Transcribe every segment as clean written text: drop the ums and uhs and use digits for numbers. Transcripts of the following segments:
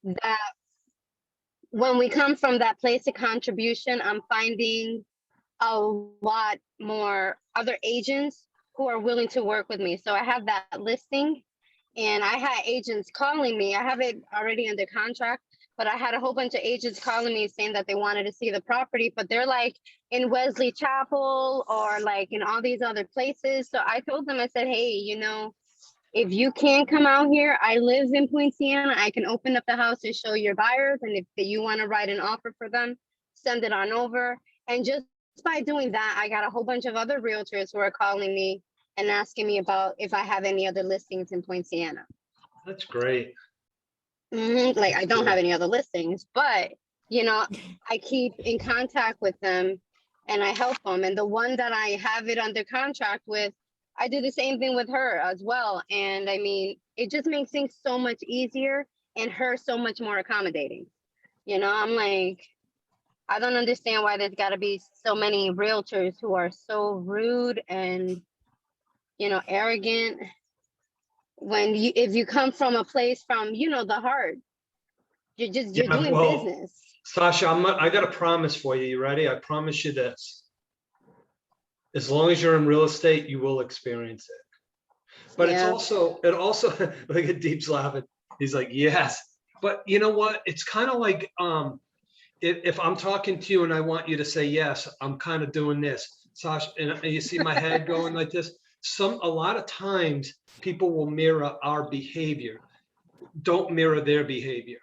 that when we come from that place of contribution, I'm finding a lot more other agents who are willing to work with me. So I have that listing, and I had agents calling me. I have it already under contract, but I had a whole bunch of agents calling me saying that they wanted to see the property, but they're like in Wesley Chapel or like in all these other places. So I told them, I said, hey, if you can't come out here, I live in Poinciana. I can open up the house and show your buyers. And if you want to write an offer for them, send it on over. And just by doing that, I got a whole bunch of other realtors who are calling me and asking me about if I have any other listings in Poinciana. That's great. Like, I don't have any other listings, but, I keep in contact with them and I help them. And the one that I have it under contract with, I do the same thing with her as well. And I mean, it just makes things so much easier and her so much more accommodating. I'm like, I don't understand why there's got to be so many realtors who are so rude and, arrogant. If you come from a place from, the heart, you're doing business. Sasha, I got a promise for you. You ready? I promise you this. As long as you're in real estate, you will experience it. But Yeah. it also, look at Deep's laughing. He's like, yes. But you know what? It's kind of like, if I'm talking to you and I want you to say yes, I'm kind of doing this, Sasha, and you see my head going like this. A lot of times people will mirror our behavior. Don't mirror their behavior,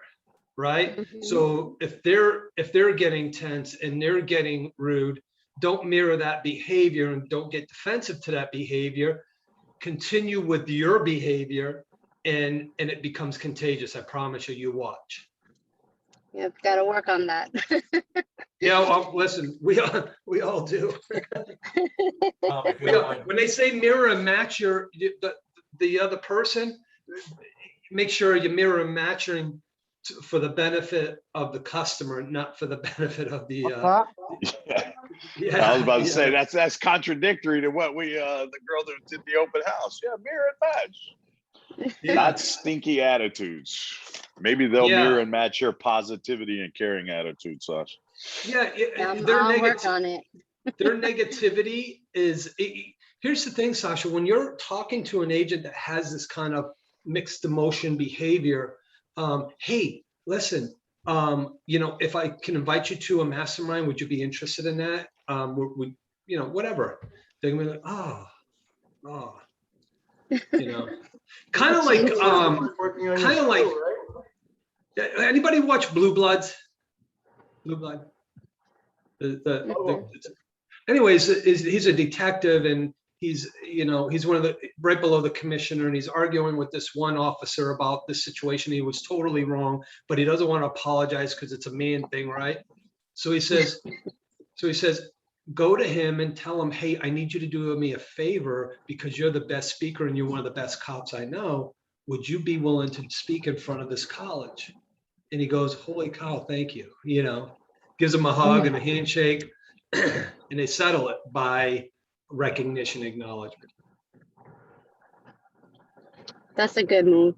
right? Mhm. So if they're getting tense and they're getting rude, don't mirror that behavior and don't get defensive to that behavior. Continue with your behavior and it becomes contagious. I promise you, you watch. Yep, got to work on that. Yeah, well, listen, we all do. When they say mirror and match the other person, make sure you mirror and matching for the benefit of the customer, not for the benefit of the. Yeah, I was about to say that's contradictory to what we the girl that did the open house. Yeah, mirror and match. Yeah. Not stinky attitudes. Maybe they'll mirror and match your positivity and caring attitude, Sasha. Yeah, I'll work on it. Their negativity is. Here's the thing, Sasha. When you're talking to an agent that has this kind of mixed emotion behavior, hey, listen. If I can invite you to a mastermind, would you be interested in that? Whatever. They're gonna be like, kind of like, anybody watch Blue Bloods? Blue Blood. Anyways, he's a detective and he's one of the right below the commissioner, and he's arguing with this one officer about this situation. He was totally wrong, but he doesn't want to apologize because it's a man thing, right? So he says, go to him and tell him, hey, I need you to do me a favor because you're the best speaker and you're one of the best cops I know. Would you be willing to speak in front of this college? And he goes, holy cow, thank you. Gives him a hug and a handshake, and they settle it by recognition, acknowledgement. That's a good move.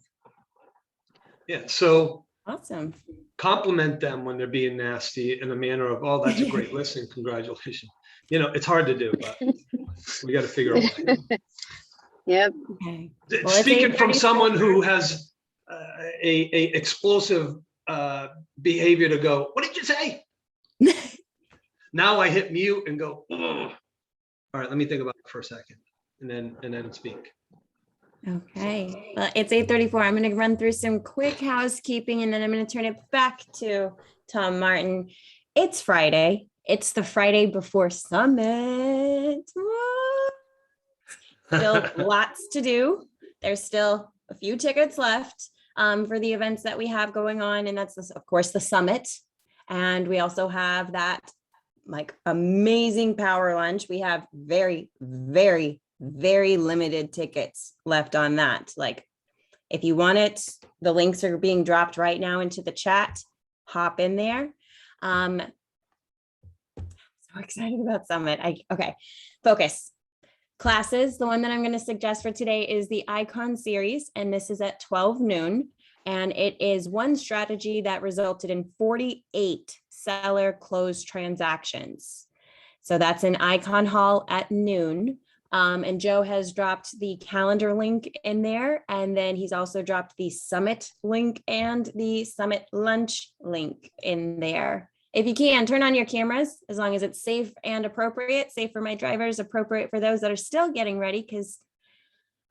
Yeah. So awesome. Compliment them when they're being nasty in a manner of, oh, that's a great listing. Congratulations. It's hard to do, but we got to figure out. Yep. Okay. Well, speaking from someone who has a explosive behavior to go, what did you say? Now I hit mute and go, ugh. All right, let me think about it for a second and then speak. Okay, well, it's 8:34. I'm going to run through some quick housekeeping and then I'm going to turn it back to Tom Martin. It's Friday. It's the Friday before Summit. Still lots to do. There's still a few tickets left for the events that we have going on. And that's, of course, the Summit. And we also have that amazing power lunch. We have very, very, very limited tickets left on that. If you want it, the links are being dropped right now into the chat. Hop in there. So excited about Summit. Okay, focus. Classes, the one that I'm going to suggest for today is the Icon series, and this is at 12 noon. And it is one strategy that resulted in 48 seller closed transactions. So that's in Icon Hall at noon. And Joe has dropped the calendar link in there. And then he's also dropped the summit link and the summit lunch link in there. If you can, turn on your cameras as long as it's safe and appropriate, safe for my drivers, appropriate for those that are still getting ready, because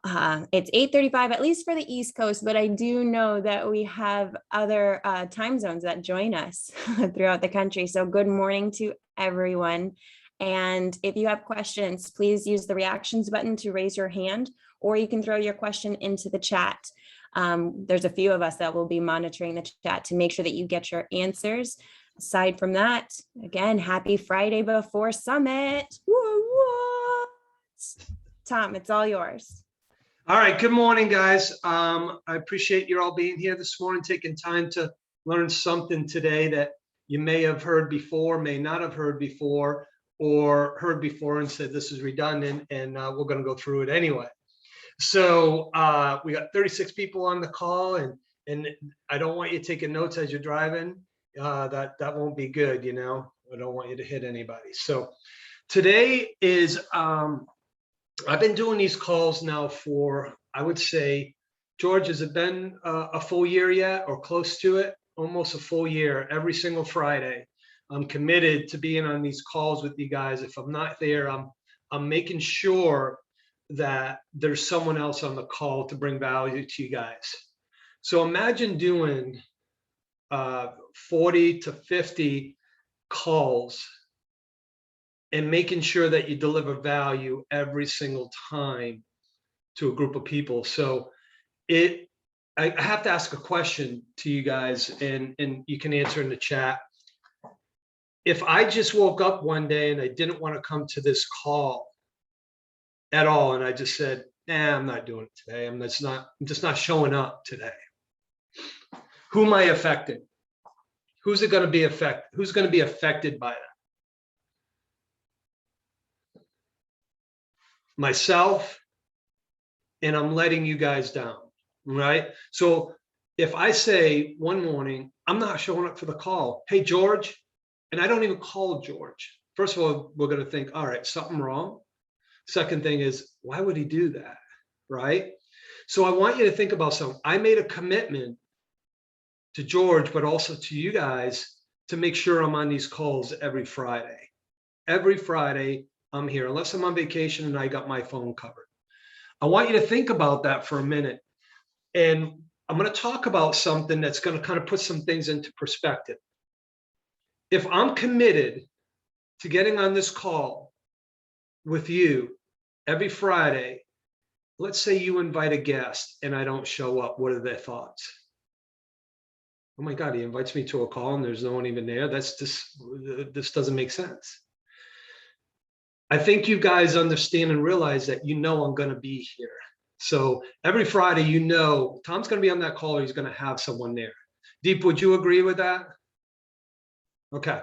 it's 8:35, at least for the East Coast, but I do know that we have other time zones that join us throughout the country. So good morning to everyone. And if you have questions, please use the reactions button to raise your hand, or you can throw your question into the chat. There's a few of us that will be monitoring the chat to make sure that you get your answers. Aside from that, again, happy Friday before Summit. What? Tom, it's all yours. All right. Good morning, guys. I appreciate you all being here this morning, taking time to learn something today that you may have heard before, may not have heard before, or heard before and said this is redundant, and we're going to go through it anyway. So we got 36 people on the call, and I don't want you taking notes as you're driving. That won't be good, you know. I don't want you to hit anybody. So today is I've been doing these calls now for, I would say, George, has it been a full year yet, or close to it? Almost a full year, every single Friday. I'm committed to being on these calls with you guys. If I'm not there, I'm making sure that there's someone else on the call to bring value to you guys. So imagine doing 40 to 50 calls and making sure that you deliver value every single time to a group of people. So I have to ask a question to you guys, and you can answer in the chat. If I just woke up one day and I didn't want to come to this call at all, and I just said, nah, I'm not doing it today. I'm just not showing up today. Who am I affecting? Who's it going to be affected? Who's going to be affected by that? Myself, and I'm letting you guys down, right? So if I say one morning, I'm not showing up for the call. Hey, George, and I don't even call George. First of all, we're going to think, all right, something wrong. Second thing is, why would he do that, right? So I want you to think about something. I made a commitment to George, but also to you guys, to make sure I'm on these calls every Friday. Every Friday, I'm here, unless I'm on vacation and I got my phone covered. I want you to think about that for a minute. And I'm going to talk about something that's going to kind of put some things into perspective. If I'm committed to getting on this call with you every Friday, let's say you invite a guest and I don't show up, what are their thoughts? Oh my God, he invites me to a call and there's no one even there. That's just, this doesn't make sense. I think you guys understand and realize that you know I'm going to be here. So every Friday, you know, Tom's going to be on that call, or he's going to have someone there. Deep, would you agree with that? Okay.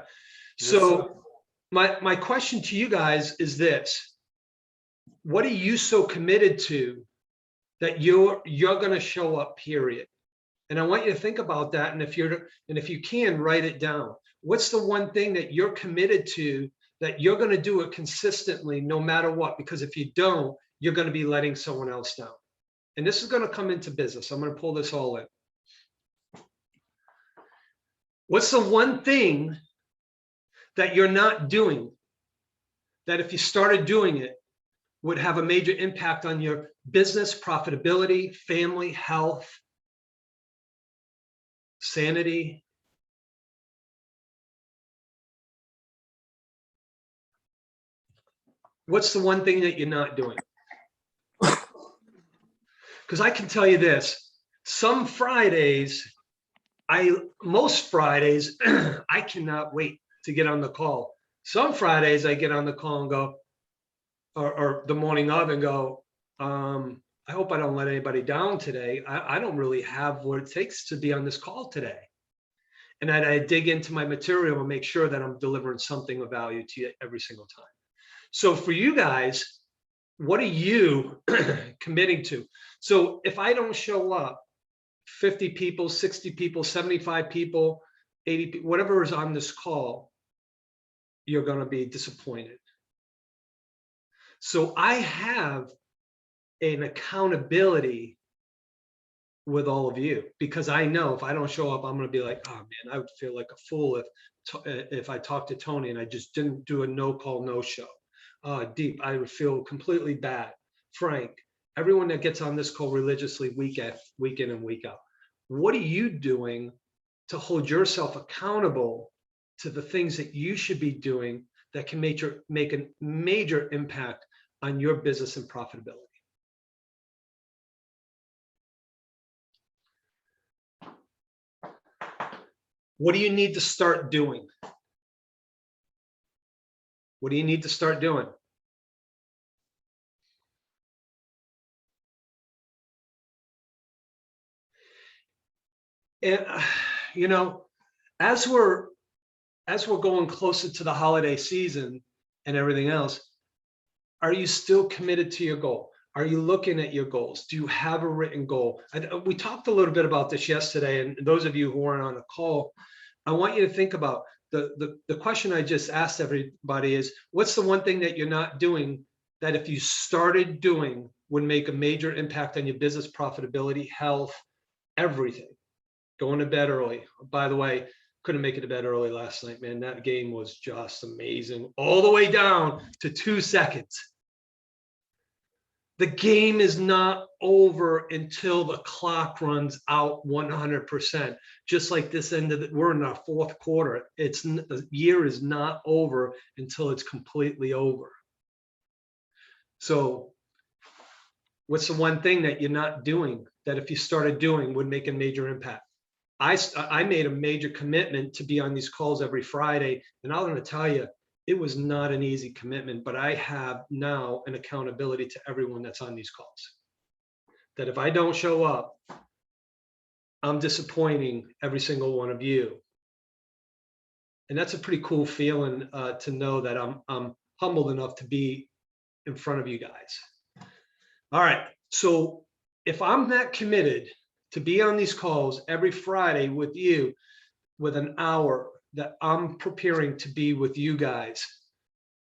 So my question to you guys is this. What are you so committed to that you're going to show up, period? And I want you to think about that. And if you can, write it down. What's the one thing that you're committed to, that you're going to do it consistently no matter what? Because if you don't, you're going to be letting someone else down. And this is going to come into business. I'm going to pull this all in. What's the one thing that you're not doing that if you started doing it would have a major impact on your business, profitability, family, health, sanity? What's the one thing that you're not doing? Because I can tell you this, some Fridays, most Fridays, I cannot wait to get on the call. Some Fridays I get on the call and go, or the morning of, and go, I hope I don't let anybody down today. I don't really have what it takes to be on this call today. And I dig into my material and make sure that I'm delivering something of value to you every single time. So for you guys, what are you committing to? So if I don't show up, 50 people, 60 people, 75 people, 80 people, whatever is on this call, you're going to be disappointed. So I have an accountability with all of you, because I know if I don't show up, I'm going to be like, oh man, I would feel like a fool if I talked to Tony and I just didn't do a no call, no show. Deep, I would feel completely bad. Frank, everyone that gets on this call religiously week in and week out, what are you doing to hold yourself accountable to the things that you should be doing that can make a major impact on your business and profitability? What do you need to start doing? What do you need to start doing? And you know, as we're going closer to the holiday season and everything else, are you still committed to your goal? Are you looking at your goals? Do you have a written goal? We talked a little bit about this yesterday, and those of you who weren't on the call, I want you to think about the question I just asked everybody is, what's the one thing that you're not doing that if you started doing would make a major impact on your business profitability, health, everything? Going to bed early. By the way, couldn't make it to bed early last night, man. That game was just amazing. All the way down to 2 seconds. The game is not over until the clock runs out 100%. Just like this end of we're in our fourth quarter. The year is not over until it's completely over. So what's the one thing that you're not doing that if you started doing would make a major impact? I made a major commitment to be on these calls every Friday, and I'm going to tell you, it was not an easy commitment, but I have now an accountability to everyone that's on these calls. That if I don't show up, I'm disappointing every single one of you. And that's a pretty cool feeling to know that I'm humbled enough to be in front of you guys. All right, so if I'm that committed to be on these calls every Friday with you, with an hour that I'm preparing to be with you guys,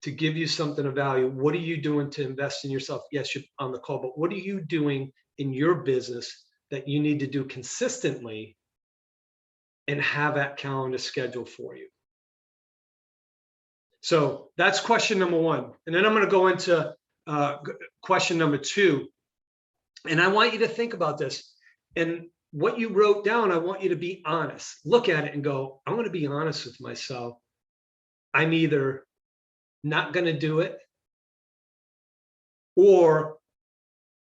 to give you something of value, what are you doing to invest in yourself? Yes, you're on the call, but what are you doing in your business that you need to do consistently and have that calendar scheduled for you? So that's question number one. And then I'm going to go into question number two. And I want you to think about this. And what you wrote down, I want you to be honest. Look at it and go, I'm going to be honest with myself. I'm either not going to do it, or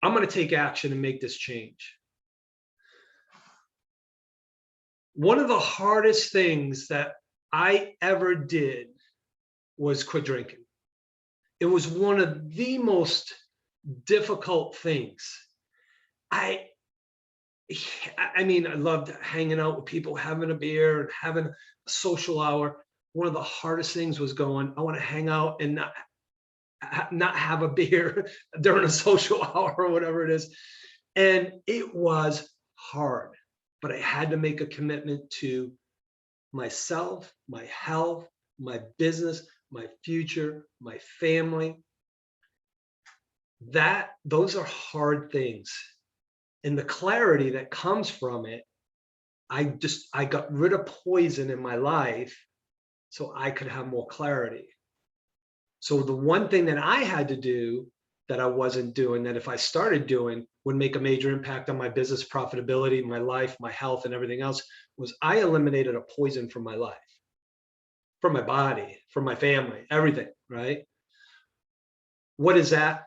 I'm going to take action and make this change. One of the hardest things that I ever did was quit drinking. It was one of the most difficult things. I mean, I loved hanging out with people, having a beer and having a social hour. One of the hardest things was going, I want to hang out and not have a beer during a social hour or whatever it is. And it was hard, but I had to make a commitment to myself, my health, my business, my future, my family. Those are hard things. And the clarity that comes from it, I got rid of poison in my life so I could have more clarity. So the one thing that I had to do that I wasn't doing, that if I started doing would make a major impact on my business profitability, my life, my health, and everything else, was I eliminated a poison from my life, from my body, from my family, everything, right? What is that?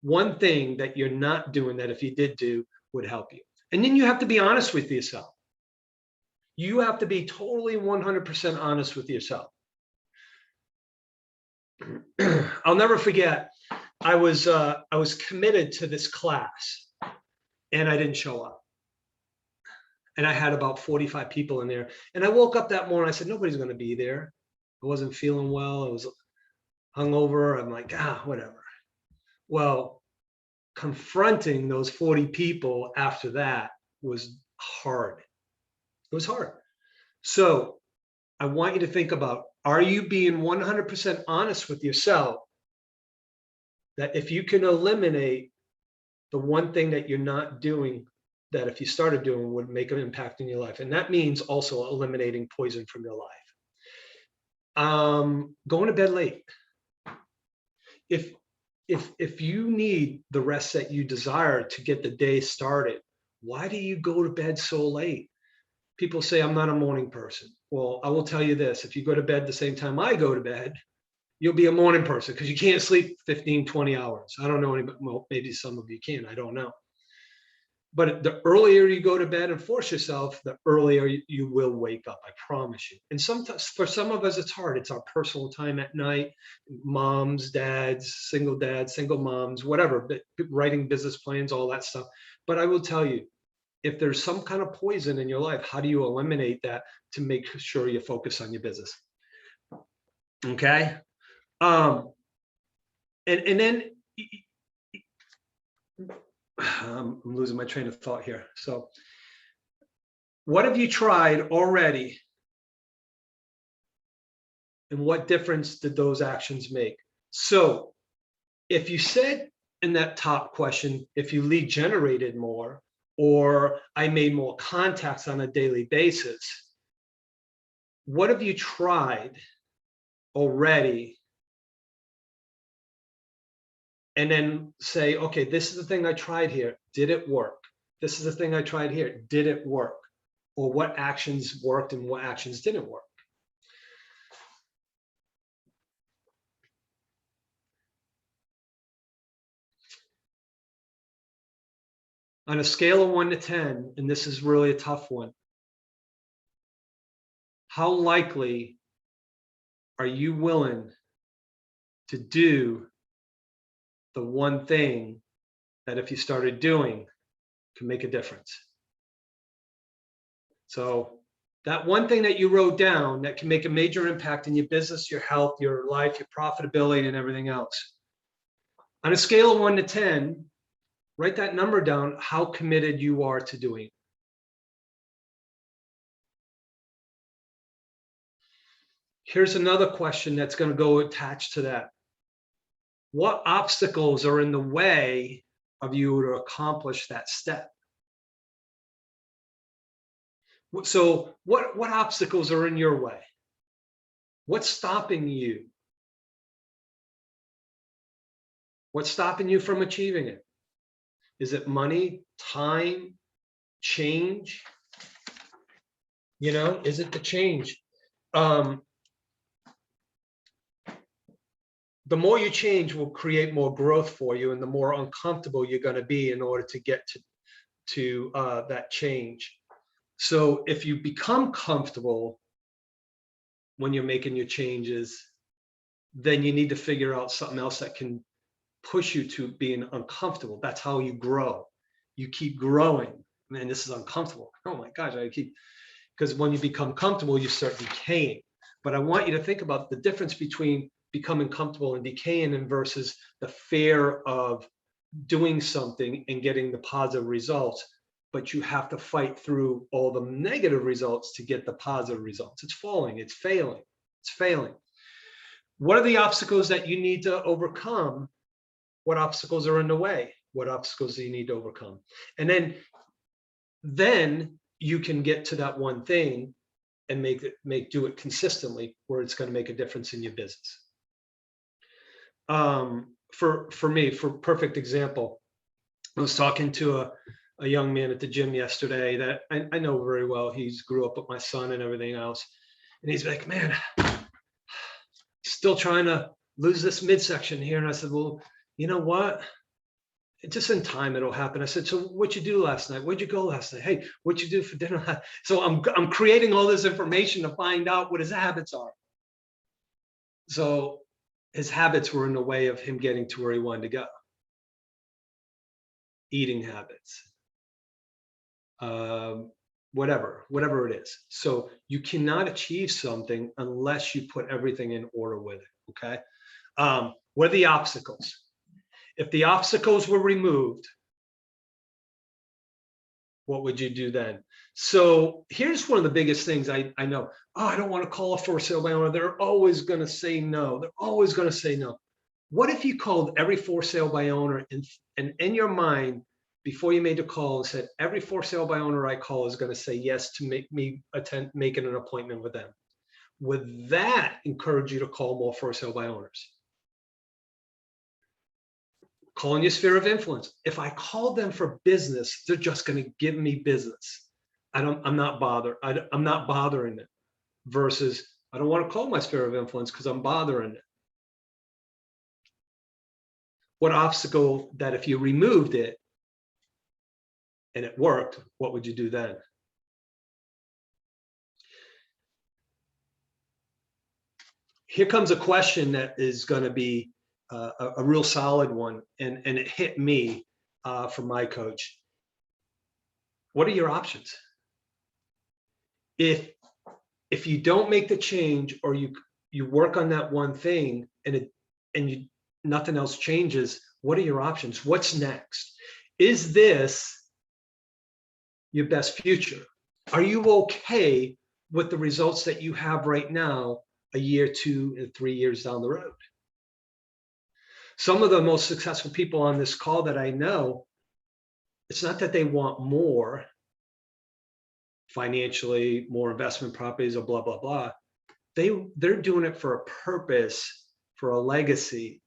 One thing that you're not doing that if you did do would help you. And then you have to be honest with yourself. You have to be totally 100% honest with yourself. I'll never forget, I was committed to this class and I didn't show up. And I had about 45 people in there. And I woke up that morning, I said, nobody's going to be there. I wasn't feeling well. I was hungover. I'm like, whatever. Well, confronting those 40 people after that was hard. It was hard. So I want you to think about, are you being 100% honest with yourself that if you can eliminate the one thing that you're not doing, that if you started doing would make an impact in your life? And that means also eliminating poison from your life. Going to bed late. If you need the rest that you desire to get the day started, why do you go to bed so late? People say, I'm not a morning person. Well, I will tell you this, if you go to bed the same time I go to bed, you'll be a morning person because you can't sleep 15, 20 hours. I don't know anybody, well, maybe some of you can, I don't know. But the earlier you go to bed and force yourself, the earlier you will wake up, I promise you. And sometimes for some of us, it's hard. It's our personal time at night, moms, dads, single moms, whatever, writing business plans, all that stuff. But I will tell you, if there's some kind of poison in your life, how do you eliminate that to make sure you focus on your business? Okay. And then I'm losing my train of thought here. So what have you tried already? And what difference did those actions make? So if you said in that top question, if you lead generated more, or I made more contacts on a daily basis, what have you tried already? And then say, okay, this is the thing I tried here. Did it work? This is the thing I tried here. Did it work? Or what actions worked and what actions didn't work? On a scale of 1 to 10, and this is really a tough one, how likely are you willing to do the one thing that if you started doing can make a difference? So that one thing that you wrote down that can make a major impact in your business, your health, your life, your profitability, and everything else. On a scale of 1 to 10, write that number down, how committed you are to doing it. Here's another question that's going to go attached to that. What obstacles are in the way of you to accomplish that step? So what obstacles are in your way? What's stopping you? What's stopping you from achieving it? Is it money, time, change? You know, is it the change? The more you change will create more growth for you, and the more uncomfortable you're going to be in order to get to that change. So if you become comfortable when you're making your changes, then you need to figure out something else that can push you to being uncomfortable. That's how you grow. You keep growing. Man, this is uncomfortable. Oh my gosh, because when you become comfortable, you start decaying. But I want you to think about the difference between becoming comfortable and decaying and versus the fear of doing something and getting the positive results. But you have to fight through all the negative results to get the positive results. It's falling, it's failing, it's failing. What are the obstacles that you need to overcome? What obstacles are in the way? What obstacles do you need to overcome? And then you can get to that one thing and do it consistently where it's going to make a difference in your business. For me, for perfect example, I was talking to a young man at the gym yesterday that I know very well. He's grew up with my son and everything else. And he's like, man, still trying to lose this midsection here. And I said, well, you know what? Just in time, it'll happen. I said, so what'd you do last night? Where'd you go last night? Hey, what'd you do for dinner? So I'm creating all this information to find out what his habits are. So his habits were in the way of him getting to where he wanted to go. Eating habits, whatever it is. So you cannot achieve something unless you put everything in order with it, okay? What are the obstacles? If the obstacles were removed, What would you do then? So here's one of the biggest things I know. Oh, I don't want to call a for sale by owner. They're always going to say no. They're always going to say no. What if you called every for sale by owner and in your mind, before you made the call, and said, every for sale by owner I call is going to say yes to make me making an appointment with them? Would that encourage you to call more for sale by owners? Calling your sphere of influence. If I call them for business, they're just going to give me business. I'm not bothered. I'm not bothering it. Versus, I don't want to call my sphere of influence because I'm bothering it. What obstacle that if you removed it and it worked, what would you do then? Here comes a question that is going to be a real solid one, and it hit me from my coach. What are your options? If you don't make the change, or you work on that one thing and nothing else changes, what are your options? What's next? Is this your best future? Are you okay with the results that you have right now, a year, 2, and 3 years down the road? Some of the most successful people on this call that I know, it's not that they want more financially, more investment properties, or blah, blah, blah. They're doing it for a purpose, for a legacy,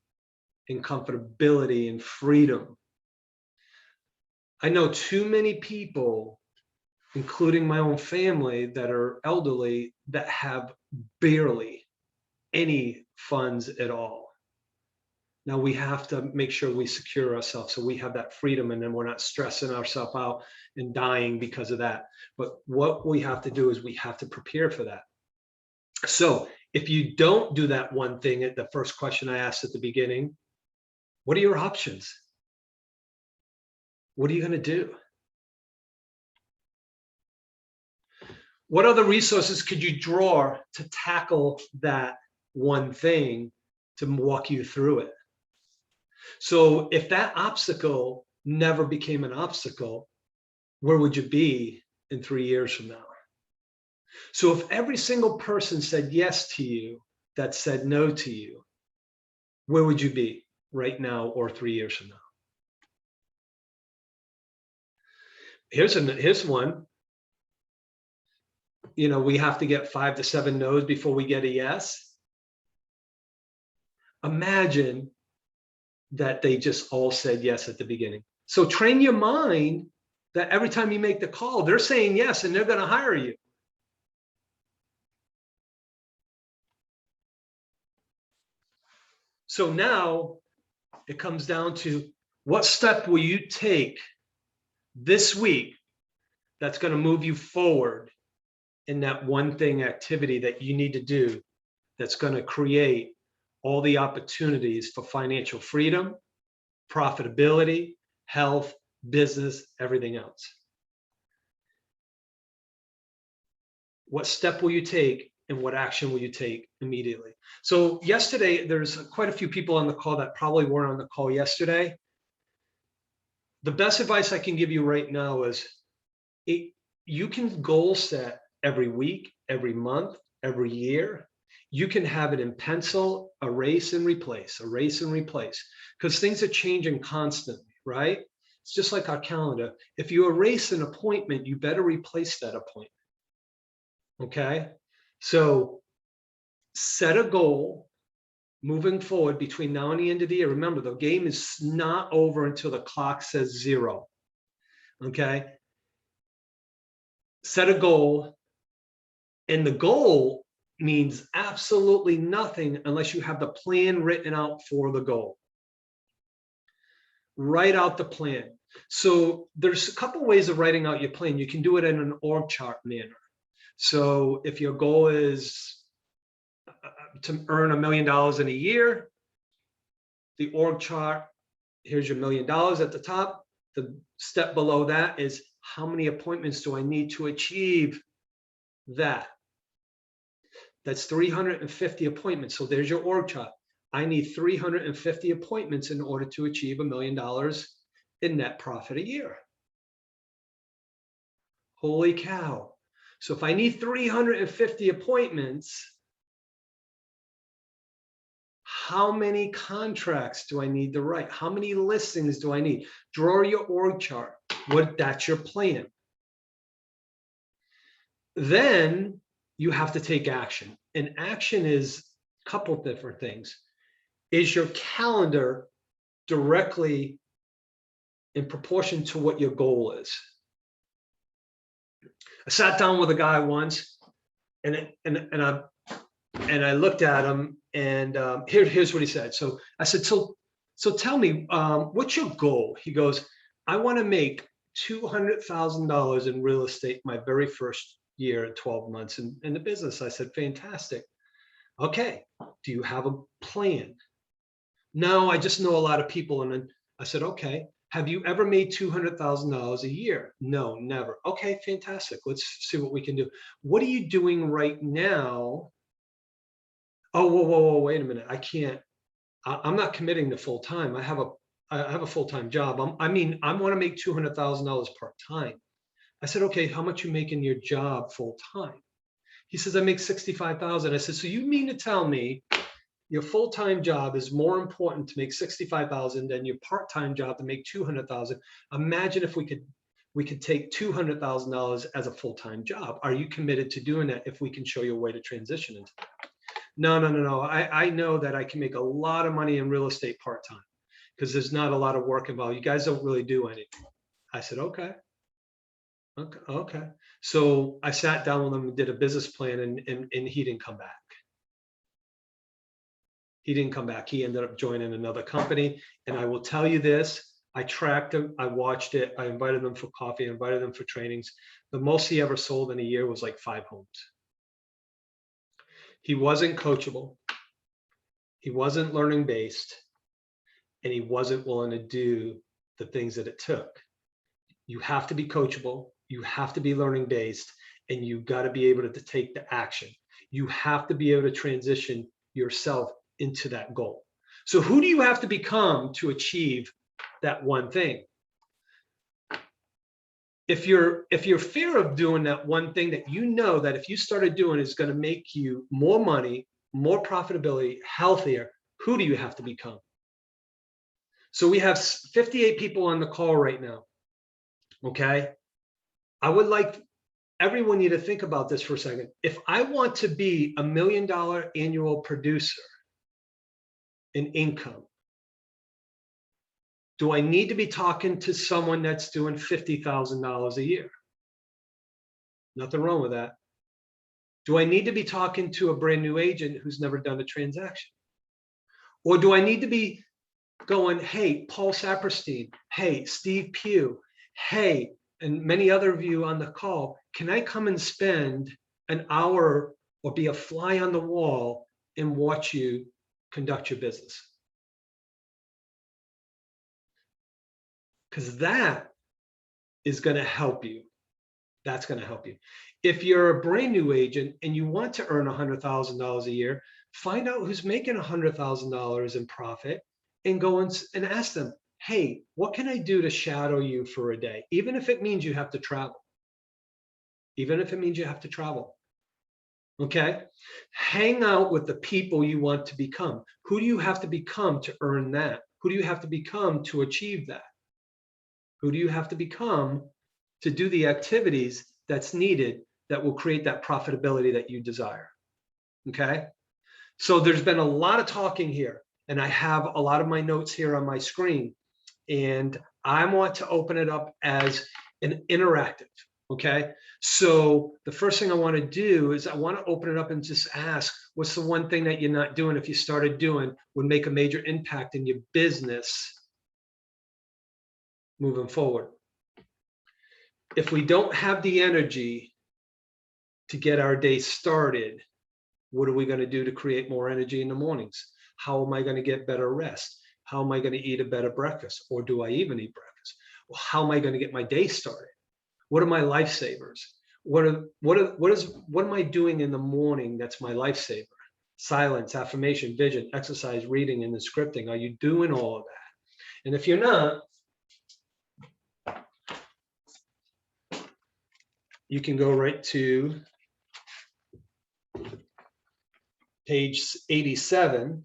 and comfortability and freedom. I know too many people, including my own family, that are elderly, that have barely any funds at all. Now we have to make sure we secure ourselves so we have that freedom, and then we're not stressing ourselves out and dying because of that. But what we have to do is we have to prepare for that. So if you don't do that one thing, at the first question I asked at the beginning, what are your options? What are you going to do? What other resources could you draw to tackle that one thing, to walk you through it? So if that obstacle never became an obstacle, where would you be in 3 years from now? So if every single person said yes to you that said no to you, where would you be right now or 3 years from now? Here's one. You know, we have to get 5 to 7 no's before we get a yes. Imagine that they just all said yes at the beginning. So train your mind that every time you make the call, they're saying yes and they're going to hire you. So now it comes down to, what step will you take this week that's going to move you forward in that one thing activity that you need to do, that's going to create all the opportunities for financial freedom, profitability, health, business, everything else. What step will you take, and what action will you take immediately? So yesterday, there's quite a few people on the call that probably weren't on the call yesterday. The best advice I can give you right now is you can goal set every week, every month, every year. You can have it in pencil, erase and replace, because things are changing constantly, right? It's just like our calendar. If you erase an appointment, you better replace that appointment. Okay? So set a goal moving forward between now and the end of the year. Remember, the game is not over until the clock says 0. Okay? Set a goal, and the goal means absolutely nothing unless you have the plan written out for the goal. Write out the plan. So there's a couple ways of writing out your plan. You can do it in an org chart manner. So if your goal is to earn $1 million in a year, the org chart, here's your $1 million at the top. The step below that is, how many appointments do I need to achieve that? That's 350 appointments. So there's your org chart. I need 350 appointments in order to achieve $1 million in net profit a year. Holy cow. So if I need 350 appointments, how many contracts do I need to write? How many listings do I need? Draw your org chart. That's your plan. Then you have to take action. And action is a couple different things. Is your calendar directly in proportion to what your goal is? I sat down with a guy once, and I looked at him, and here's what he said. So I said, so tell me, what's your goal? He goes, I want to make $200,000 in real estate my very first year at 12 months in the business. I said, fantastic. Okay, do you have a plan? No, I just know a lot of people. And then I said, okay, have you ever made $200,000 a year? No, never. Okay, fantastic. Let's see what we can do. What are you doing right now? Oh, whoa, wait a minute. I can't, I'm not committing to full time. I have a full-time job. I want to make $200,000 part-time. I said, okay, how much you make in your job full-time? He says, I make 65,000. I said, so you mean to tell me your full-time job is more important to make 65,000 than your part-time job to make 200,000? Imagine if we could take $200,000 as a full-time job. Are you committed to doing that if we can show you a way to transition into that? No. I know that I can make a lot of money in real estate part-time because there's not a lot of work involved. You guys don't really do anything. I said, okay. So I sat down with him and did a business plan, and he didn't come back. He didn't come back. He ended up joining another company. And I will tell you this, I tracked him, I watched it, I invited them for coffee, I invited them for trainings. The most he ever sold in a year was like 5 homes. He wasn't coachable. He wasn't learning based, and he wasn't willing to do the things that it took. You have to be coachable. You have to be learning based, and you got to be able to take the action. You have to be able to transition yourself into that goal. So who do you have to become to achieve that one thing? If your fear of doing that one thing that you know that if you started doing is going to make you more money, more profitability, healthier, who do you have to become? So we have 58 people on the call right now. Okay. I would like everyone you to think about this for a second. If I want to be $1 million annual producer in income, do I need to be talking to someone that's doing $50,000 a year? Nothing wrong with that. Do I need to be talking to a brand new agent who's never done a transaction? Or do I need to be going, hey, Paul Saperstein, hey, Steve Pugh, hey, and many other of you on the call, can I come and spend an hour or be a fly on the wall and watch you conduct your business? Because that is going to help you. That's going to help you. If you're a brand new agent and you want to earn $100,000 a year, find out who's making $100,000 in profit and go and ask them, hey, what can I do to shadow you for a day? Even if it means you have to travel. Even if it means you have to travel. Okay? Hang out with the people you want to become. Who do you have to become to earn that? Who do you have to become to achieve that? Who do you have to become to do the activities that's needed that will create that profitability that you desire? Okay? So there's been a lot of talking here, and I have a lot of my notes here on my screen, and I want to open it up as an interactive. Okay? So the first thing I want to do is I want to open it up and just ask, what's the one thing that you're not doing, if you started doing, would make a major impact in your business moving forward? If we don't have the energy to get our day started, what are we going to do to create more energy in the mornings? How am I going to get better rest? How am I going to eat a better breakfast? Or do I even eat breakfast? Well, how am I going to get my day started? What are my lifesavers? What am I doing in the morning that's my lifesaver? Silence, affirmation, vision, exercise, reading, and the scripting. Are you doing all of that? And if you're not, you can go right to page 87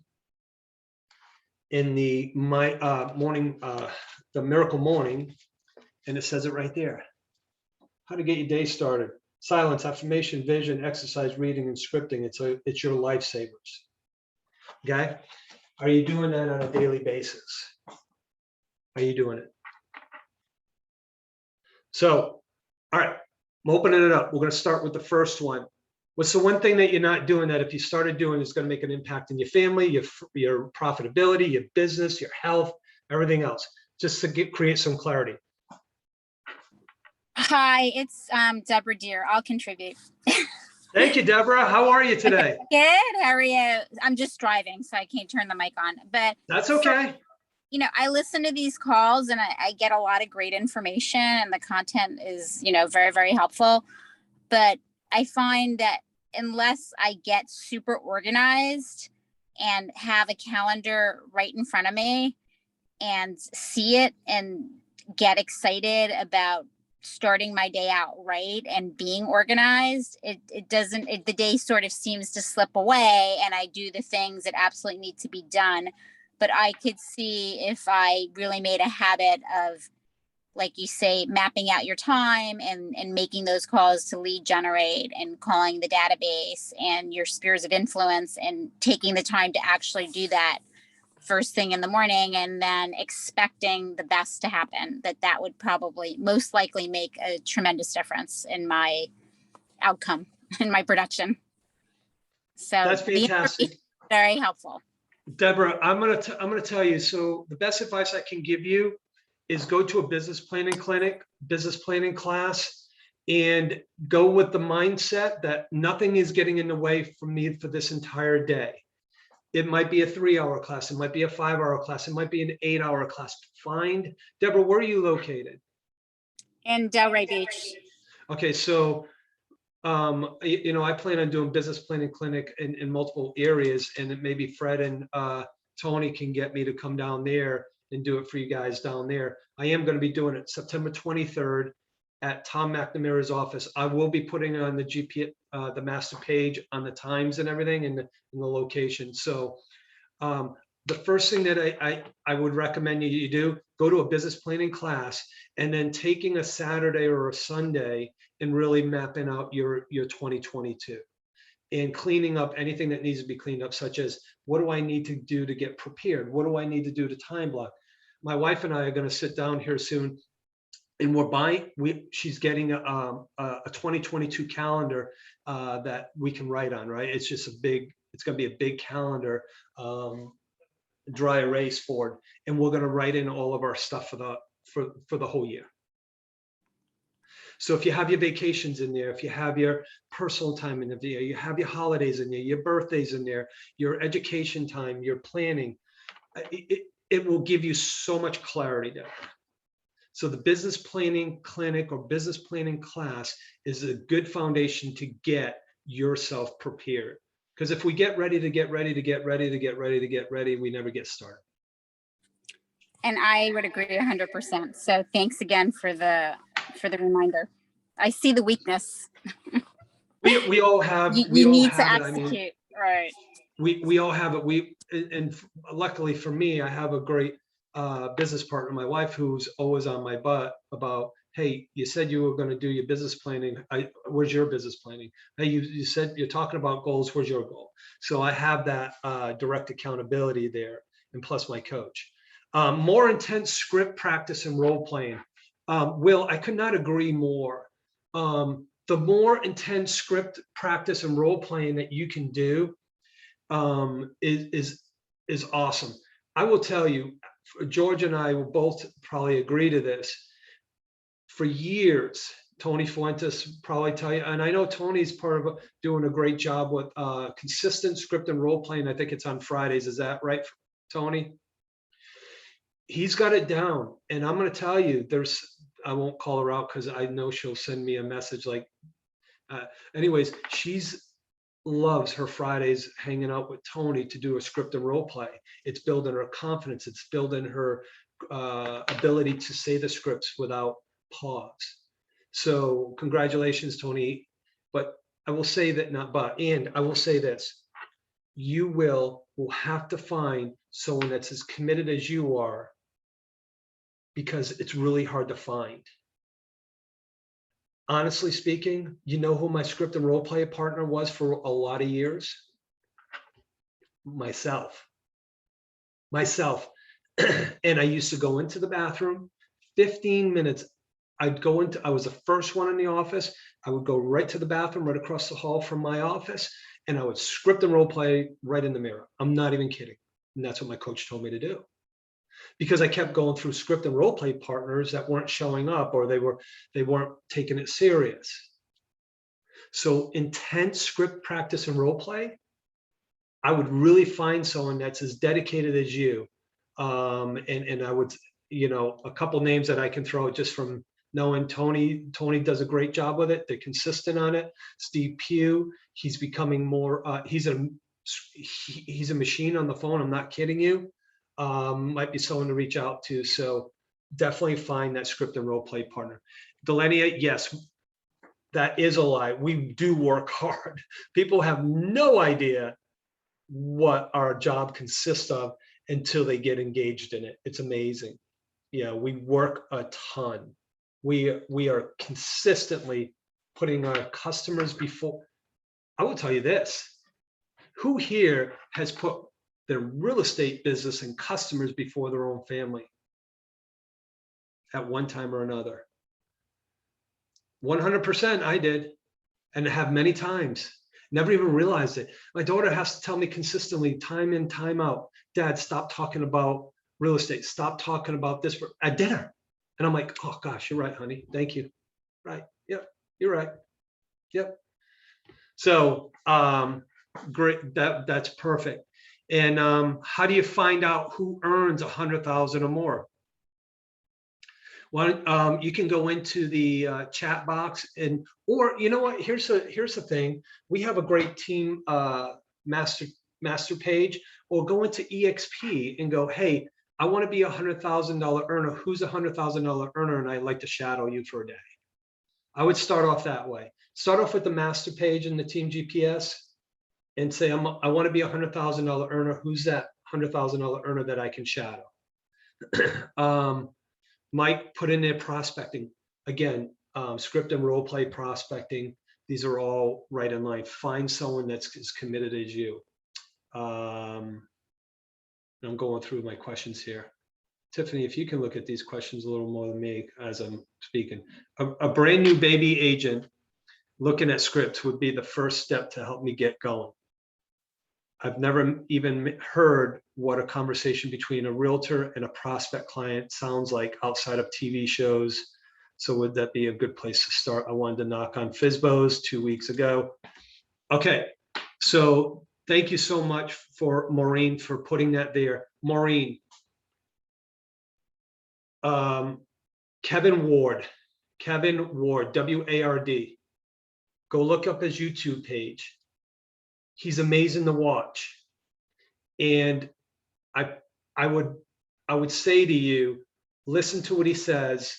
in the morning, the miracle morning, and it says it right there. How to get your day started. Silence, affirmation, vision, exercise, reading, and scripting. It's your lifesavers. Okay? Are you doing that on a daily basis? Are you doing it? So, all right, I'm opening it up. We're going to start with the first one. What's the one thing that you're not doing that if you started doing is going to make an impact in your family, your profitability, your business, your health, everything else, just to create some clarity? Hi, it's Deborah Deere. I'll contribute. Thank you, Deborah. How are you today? Good. How are you? I'm just driving, so I can't turn the mic on. But That's okay. I listen to these calls and I get a lot of great information, and the content is, very, very helpful. But I find that unless I get super organized and have a calendar right in front of me and see it and get excited about starting my day out right and being organized, the day sort of seems to slip away, and I do the things that absolutely need to be done. But I could see if I really made a habit of, like you say, mapping out your time and making those calls to lead generate and calling the database and your spheres of influence and taking the time to actually do that first thing in the morning, and then expecting the best to happen, that would probably most likely make a tremendous difference in my outcome, in my production. So That's fantastic. Very helpful. Deborah, I'm gonna tell you, so the best advice I can give you is go to a business planning clinic, business planning class, and go with the mindset that nothing is getting in the way for me for this entire day. It might be a 3-hour class. It might be a 5-hour class. It might be an 8-hour class. Deborah, where are you located? In Delray Beach. Okay, so, I plan on doing business planning clinic in multiple areas, and it maybe Fred and Tony can get me to come down there and do it for you guys down there. I am going to be doing it September 23rd at Tom McNamara's office. I will be putting on the the master page on the times and everything and the location. So the first thing that I would recommend you do, go to a business planning class, and then taking a Saturday or a Sunday and really mapping out your 2022 and cleaning up anything that needs to be cleaned up, such as what do I need to do to get prepared? What do I need to do to time block? My wife and I are going to sit down here soon, and she's getting a 2022 calendar that we can write on, right? It's just it's going to be a big calendar, dry erase board, and we're going to write in all of our stuff for the whole year. So if you have your vacations in there, if you have your personal time in there, you have your holidays in there, your birthdays in there, your education time, your planning, it will give you so much clarity there. So the business planning clinic or business planning class is a good foundation to get yourself prepared. Because if we get ready, we never get started. And I would agree 100%. So thanks again for the reminder. I see the weakness. We all have. You need to execute, right? We all have it. And luckily for me, I have a great business partner, my wife, who's always on my butt about, hey, you said you were going to do your business planning. Where's your business planning? Hey, you said you're talking about goals. Where's your goal? So I have that direct accountability there, and plus my coach. More intense script practice and role playing. Will, I could not agree more. The more intense script practice and role playing that you can do is awesome. I will tell you, George and I will both probably agree to this. For years, Tony Fuentes probably tell you, and I know Tony's part of doing a great job with consistent script and role playing. I think it's on Fridays. Is that right, Tony? He's got it down, and I'm going to tell you, I won't call her out because I know she'll send me a message like, anyways, she's loves her Fridays hanging out with Tony to do a script and role play. It's building her confidence. It's building her ability to say the scripts without pause. So congratulations, Tony. But I will say that and I will say this, you will have to find someone that's as committed as you are, because it's really hard to find. Honestly speaking, you know who my script and role play partner was for a lot of years? Myself. And I used to go into the bathroom, 15 minutes. I was the first one in the office. I would go right to the bathroom, right across the hall from my office, and I would script and role play right in the mirror. I'm not even kidding. And that's what my coach told me to do. Because I kept going through script and role play partners that weren't showing up, or they weren't taking it serious. So intense script practice and role play, I would really find someone that's as dedicated as you. And I would, a couple names that I can throw just from knowing Tony. Tony does a great job with it. They're consistent on it. Steve Pugh, he's becoming more, he's a machine on the phone. I'm not kidding you. Might be someone to reach out to. So definitely find that script and role play partner. Delania, yes, that is a lie. We do work hard. People have no idea what our job consists of until they get engaged in it. It's amazing. Yeah, we work a ton. We are consistently putting our customers before. I will tell you this. Who here has put their real estate business and customers before their own family at one time or another? 100% I did, and have many times. Never even realized it. My daughter has to tell me consistently, time in, time out, Dad, stop talking about real estate. Stop talking about this at dinner. And I'm like, oh gosh, you're right, honey. Thank you. Right. Yep. You're right. Yep. So great. That's perfect. And how do you find out who earns 100,000 or more? Well, you can go into the chat box, or you know what? Here's the thing. We have a great team master page. Or go into EXP and go, hey, I want to be $100,000 earner. Who's a $100,000 earner? And I'd like to shadow you for a day. I would start off that way. Start off with the master page in the team GPS and say, I want to be a $100,000 earner. Who's that $100,000 earner that I can shadow? Mike, put in there prospecting. Again, script and role play prospecting. These are all right in line. Find someone that's as committed as you. I'm going through my questions here. Tiffany, if you can look at these questions a little more than me as I'm speaking. A brand new baby agent looking at scripts would be the first step to help me get going. I've never even heard what a conversation between a realtor and a prospect client sounds like outside of TV shows. So would that be a good place to start? I wanted to knock on FSBOs 2 weeks ago. Okay, so thank you so much for Maureen for putting that there. Maureen, Kevin Ward, W-A-R-D. Go look up his YouTube page. He's amazing to watch. And I would say to you, listen to what he says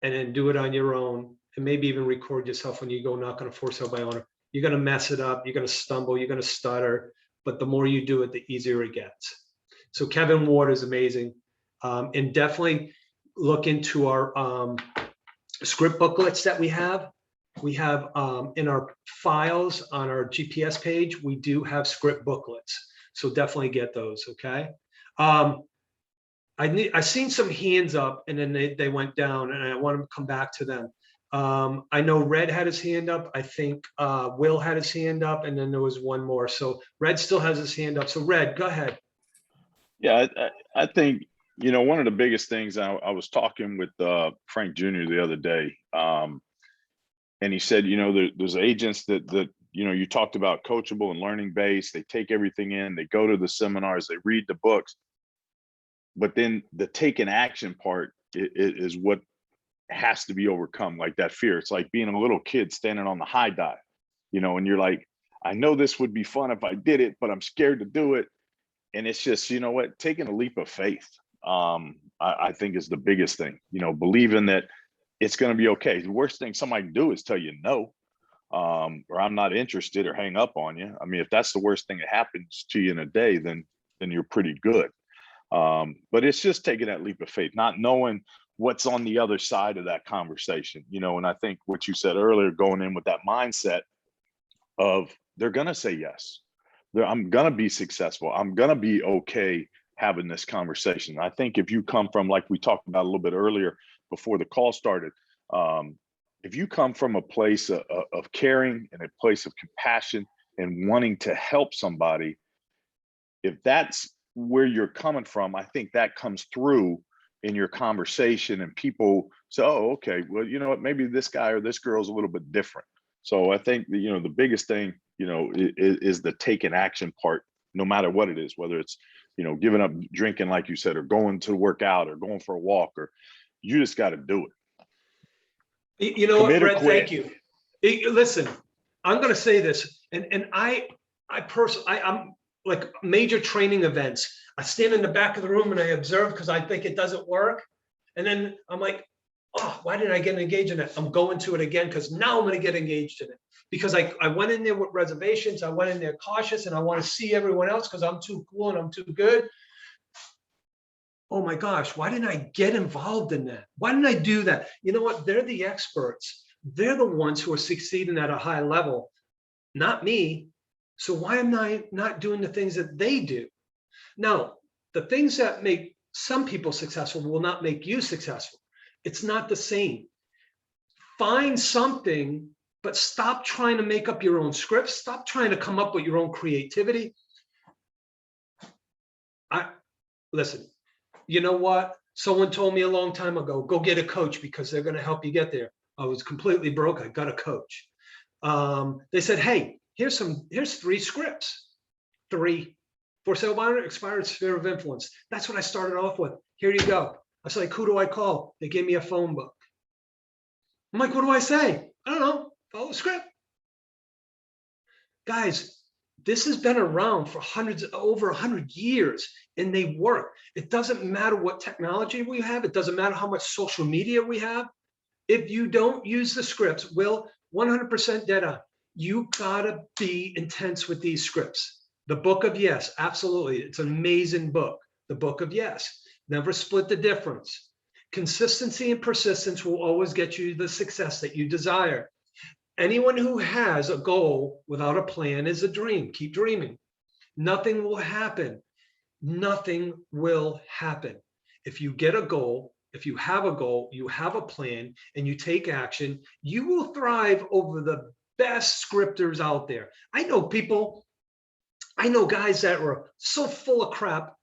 and then do it on your own, and maybe even record yourself when you go knock on a for sale by owner. You're going to mess it up. You're going to stumble. You're going to stutter. But the more you do it, the easier it gets. So Kevin Ward is amazing. And definitely look into our script booklets that we have. We have in our files on our GPS page, we do have script booklets. So definitely get those, okay? I seen some hands up and then they went down, and I want to come back to them. I know Red had his hand up. I think Will had his hand up, and then there was one more. So Red still has his hand up. So Red, go ahead. Yeah, I think, one of the biggest things, I was talking with Frank Jr. the other day, and he said, there's agents that you talked about coachable and learning based. They take everything in, they go to the seminars, they read the books, but then the taking action part is what has to be overcome, like that fear. It's like being a little kid standing on the high dive, and you're like, I know this would be fun if I did it, but I'm scared to do it. And it's just, taking a leap of faith, I think is the biggest thing, believing that it's going to be okay. The worst thing somebody can do is tell you no, or I'm not interested, or hang up on you. I mean, if that's the worst thing that happens to you in a day, then you're pretty good. But it's just taking that leap of faith, not knowing what's on the other side of that conversation, you know. And I think what you said earlier, going in with that mindset of they're going to say yes, I'm going to be successful, I'm going to be okay having this conversation. I think if you come from, like we talked about a little bit earlier before the call started, if you come from a place of caring and a place of compassion and wanting to help somebody, if that's where you're coming from, I think that comes through in your conversation, and people say, oh, okay, well, you know what, maybe this guy or this girl is a little bit different. So I think that, you know, the biggest thing, you know, is the taking action part, no matter what it is, whether it's, you know, giving up drinking, like you said, or going to work out, or going for a walk, or you just got to do it. You know what, Commit or Brett, quit. thank you. Listen, I'm going to say this, and I'm like major training events. I stand in the back of the room and I observe because I think it doesn't work. And then I'm like, oh, why didn't I get engaged in it? I'm going to it again because now I'm going to get engaged in it. Because I went in there with reservations. I went in there cautious, and I want to see everyone else because I'm too cool and I'm too good. Oh my gosh, why didn't I get involved in that? Why didn't I do that? You know what? They're the experts. They're the ones who are succeeding at a high level, not me. So why am I not doing the things that they do? Now, the things that make some people successful will not make you successful. It's not the same. Find something, but stop trying to make up your own scripts. Stop trying to come up with your own creativity. Listen, you know what? Someone told me a long time ago, go get a coach because they're going to help you get there. I was completely broke. I got a coach. They said, hey, here's 3 scripts. 3. For sale by owner, expired, sphere of influence. That's what I started off with. Here you go. I was like, who do I call? They gave me a phone book. I'm like, what do I say? I don't know. Follow the script. Guys, this has been around for over 100 years, and they work. It doesn't matter what technology we have. It doesn't matter how much social media we have. If you don't use the scripts, Will, 100% dead on. You gotta be intense with these scripts. The Book of Yes, absolutely. It's an amazing book. The Book of Yes. Never split the difference. Consistency and persistence will always get you the success that you desire. Anyone who has a goal without a plan is a dream. Keep dreaming. Nothing will happen. Nothing will happen. If you get a goal, if you have a goal, you have a plan, and you take action, you will thrive over the best scripters out there. I know guys that were so full of crap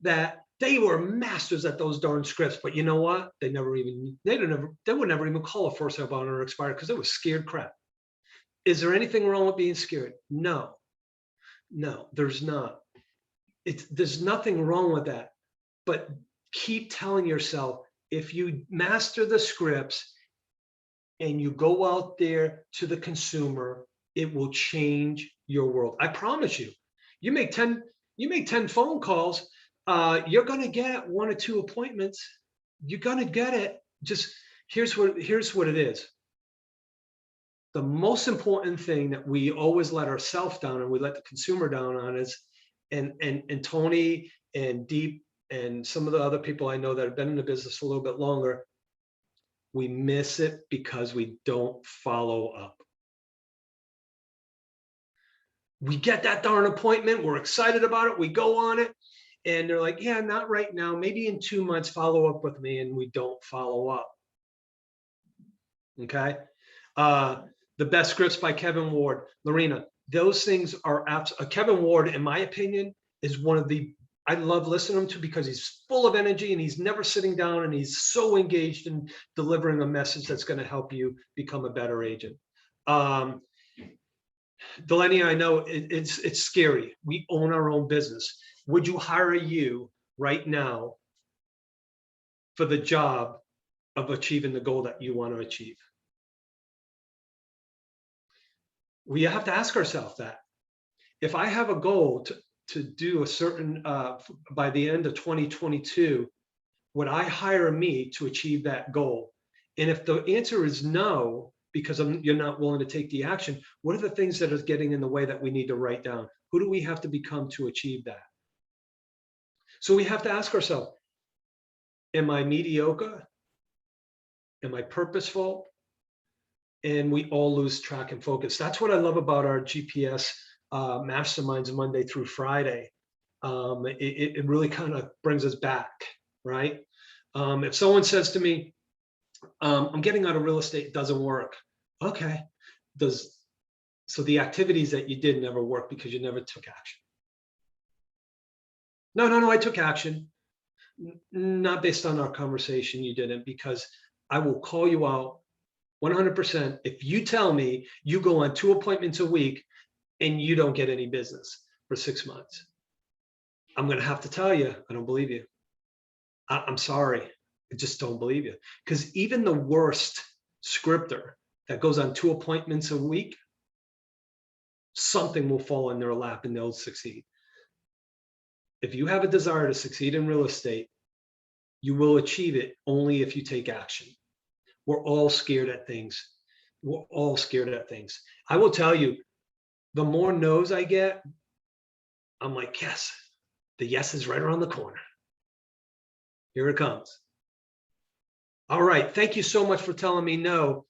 that they were masters at those darn scripts, but you know what? They would never even call a for sale by owner or expired because they were scared crap. Is there anything wrong with being scared? No, there's not. There's nothing wrong with that. But keep telling yourself, if you master the scripts and you go out there to the consumer, it will change your world. I promise you. You make 10 phone calls, you're going to get 1 or 2 appointments. You're going to get it. Just here's what it is. The most important thing that we always let ourselves down and we let the consumer down on is, and Tony and Deep and some of the other people I know that have been in the business a little bit longer, we miss it because we don't follow up. We get that darn appointment, we're excited about it, we go on it, and they're like, yeah, not right now, maybe in 2 months, follow up with me, and we don't follow up. Okay? The Best Scripts by Kevin Ward. Lorena, those things are Kevin Ward, in my opinion, is one of the, I love listening to him because he's full of energy and he's never sitting down and he's so engaged in delivering a message that's going to help you become a better agent. Delaney, I know it's scary. We own our own business. Would you hire you right now for the job of achieving the goal that you want to achieve? We have to ask ourselves that. If I have a goal to do a certain, by the end of 2022, would I hire me to achieve that goal? And if the answer is no, because you're not willing to take the action, what are the things that are getting in the way that we need to write down? Who do we have to become to achieve that? So we have to ask ourselves, am I mediocre? Am I purposeful? And we all lose track and focus. That's what I love about our GPS masterminds Monday through Friday. It really kind of brings us back, right? If someone says to me, I'm getting out of real estate, it doesn't work. Okay. So the activities that you did never work because you never took action. No, I took action. Not based on our conversation, you didn't, because I will call you out 100% if you tell me you go on 2 appointments a week and you don't get any business for 6 months. I'm going to have to tell you, I don't believe you. I'm sorry. I just don't believe you. Because even the worst scripter that goes on 2 appointments a week, something will fall in their lap and they'll succeed. If you have a desire to succeed in real estate, you will achieve it only if you take action. We're all scared at things. We're all scared at things. I will tell you, the more no's I get, I'm like, yes, the yes is right around the corner. Here it comes. All right. Thank you so much for telling me no.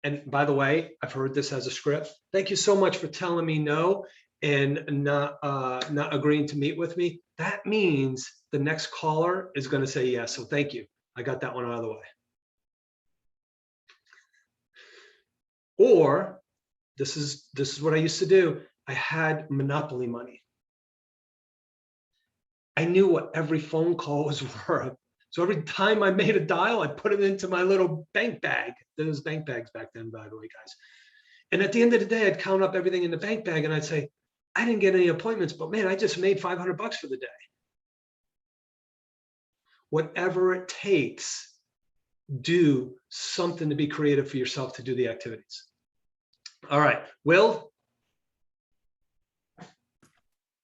And by the way, I've heard this as a script. Thank you so much for telling me no and not agreeing to meet with me. That means the next caller is going to say yes. So thank you. I got that one out of the way. Or this is what I used to do. I had monopoly money. I knew what every phone call was worth. So every time I made a dial, I put it into my little bank bag. There was bank bags back then, by the way, guys. And at the end of the day, I'd count up everything in the bank bag and I'd say, I didn't get any appointments, but man, I just made $500 for the day. Whatever it takes, do something to be creative for yourself to do the activities. All right, Will?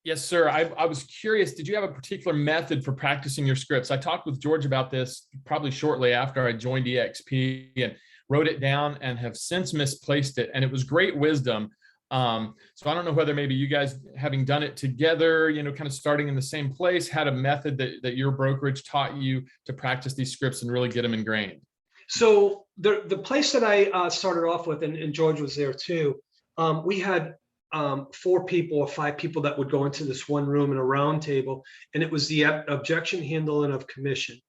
Yes, sir. I was curious, did you have a particular method for practicing your scripts? I talked with George about this probably shortly after I joined EXP and wrote it down and have since misplaced it. And it was great wisdom. So I don't know whether maybe you guys, having done it together, kind of starting in the same place, had a method that your brokerage taught you to practice these scripts and really get them ingrained. So the place that I started off with, and George was there too, we had 4 people or 5 people that would go into this one room in a round table, and it was the objection handling of commission.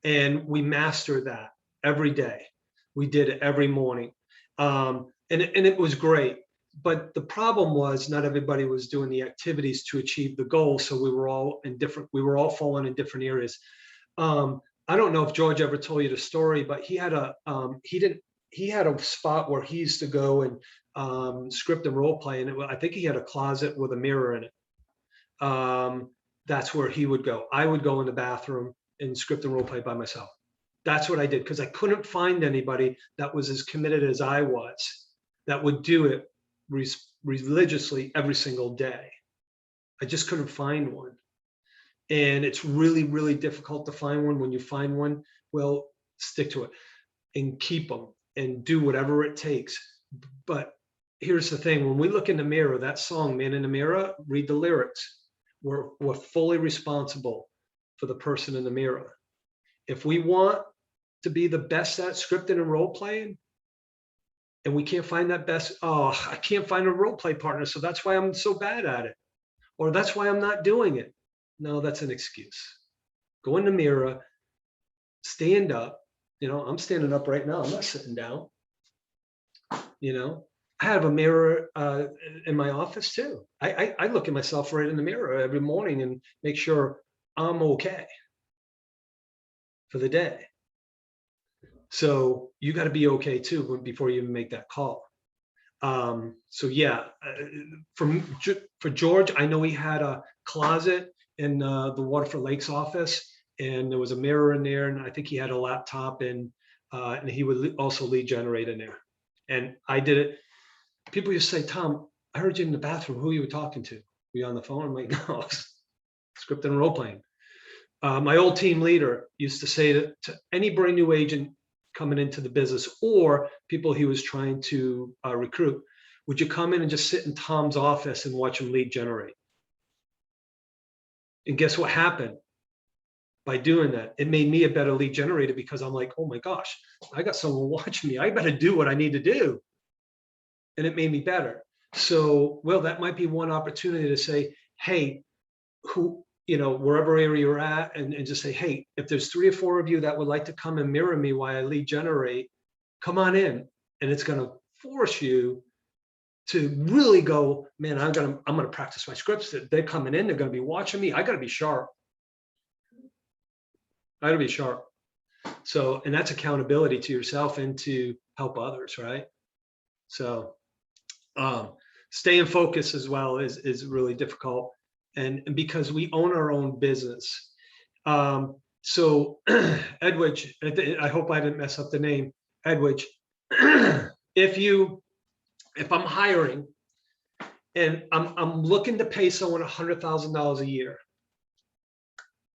And we mastered that every day. We did it every morning. And it was great. But the problem was not everybody was doing the activities to achieve the goal. So we were all falling in different areas. I don't know if George ever told you the story, but he had a spot where he used to go and script and role play, and I think he had a closet with a mirror in it. That's where he would go. I would go in the bathroom and script and role play by myself. That's what I did, because I couldn't find anybody that was as committed as I was that would do it religiously every single day. I just couldn't find one. And it's really, really difficult to find one. When you find one, well, stick to it and keep them and do whatever it takes. But here's the thing. When we look in the mirror, that song, Man in the Mirror, read the lyrics. We're fully responsible for the person in the mirror. If we want to be the best at scripting and role playing, and we can't find that best, I can't find a role play partner, so that's why I'm so bad at it. Or that's why I'm not doing it. No, that's an excuse. Go in the mirror, stand up. I'm standing up right now. I'm not sitting down. I have a mirror in my office too. I look at myself right in the mirror every morning and make sure I'm okay for the day. So you got to be okay too before you even make that call. So yeah, for George, I know he had a closet in the Waterford Lakes office, and there was a mirror in there, and I think he had a laptop, and he would also lead generate in there. And I did it. People used to say, Tom, I heard you in the bathroom. Who you were talking to? Were you on the phone? I'm like, no, scripting and role playing. My old team leader used to say that to any brand new agent, coming into the business or people he was trying to recruit, would you come in and just sit in Tom's office and watch him lead generate? And guess what happened? By doing that, it made me a better lead generator because I'm like, oh my gosh, I got someone watching me. I better do what I need to do. And it made me better. So, well, that might be one opportunity to say, hey, who, wherever area you're at, and just say, hey, if there's 3 or 4 of you that would like to come and mirror me while I lead generate, come on in. And it's going to force you to really go, man, I'm going to practice my scripts. They're coming in, they're going to be watching me. I got to be sharp. I got to be sharp. So, and that's accountability to yourself and to help others, right? So, staying focused as well is really difficult. And because we own our own business. So Edwidge, I hope I didn't mess up the name, Edwidge. If I'm hiring and I'm looking to pay someone $100,000 a year,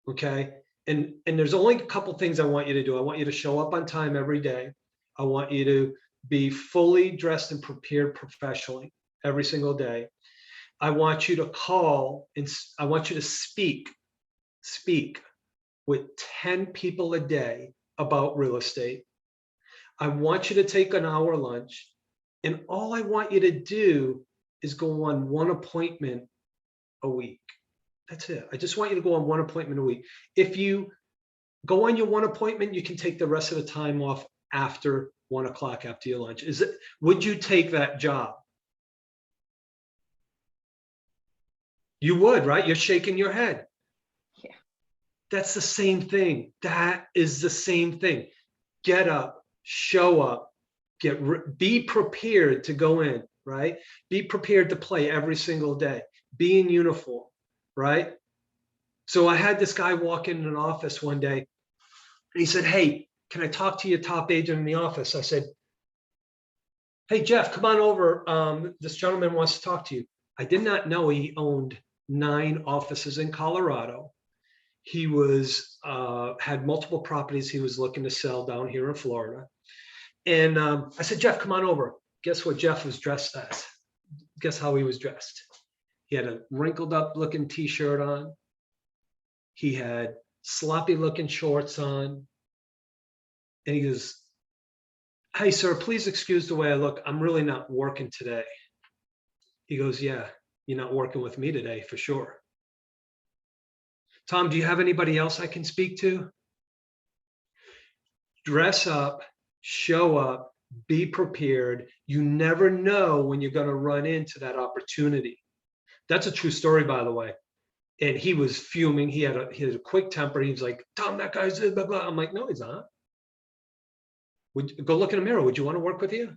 okay? And there's only a couple things I want you to do. I want you to show up on time every day. I want you to be fully dressed and prepared professionally every single day. I want you to call and I want you to speak with 10 people a day about real estate. I want you to take an hour lunch, and all I want you to do is go on one appointment a week. That's it. I just want you to go on one appointment a week. If you go on your one appointment, you can take the rest of the time off after 1 o'clock after your lunch. Would you take that job? You would, right? You're shaking your head. Yeah. That's the same thing. That is the same thing. Get up, show up, be prepared to go in, right? Be prepared to play every single day. Be in uniform, right? So I had this guy walk in an office one day, and he said, hey, can I talk to your top agent in the office? I said, hey, Jeff, come on over. This gentleman wants to talk to you. I did not know he owned 9 offices in Colorado. He was had multiple properties he was looking to sell down here in Florida. And I said, Jeff, come on over. Guess what Jeff was dressed as? Guess how he was dressed? He had a wrinkled up looking t-shirt on. He had sloppy looking shorts on. And he goes, hey, sir, please excuse the way I look. I'm really not working today. He goes, yeah, you're not working with me today for sure. Tom, do you have anybody else I can speak to? Dress up, show up, be prepared. You never know when you're going to run into that opportunity. That's a true story, by the way. And he was fuming. He had a quick temper. He was like, Tom, that guy's blah, blah. I'm like, no, he's not. Go look in the mirror. Would you want to work with you?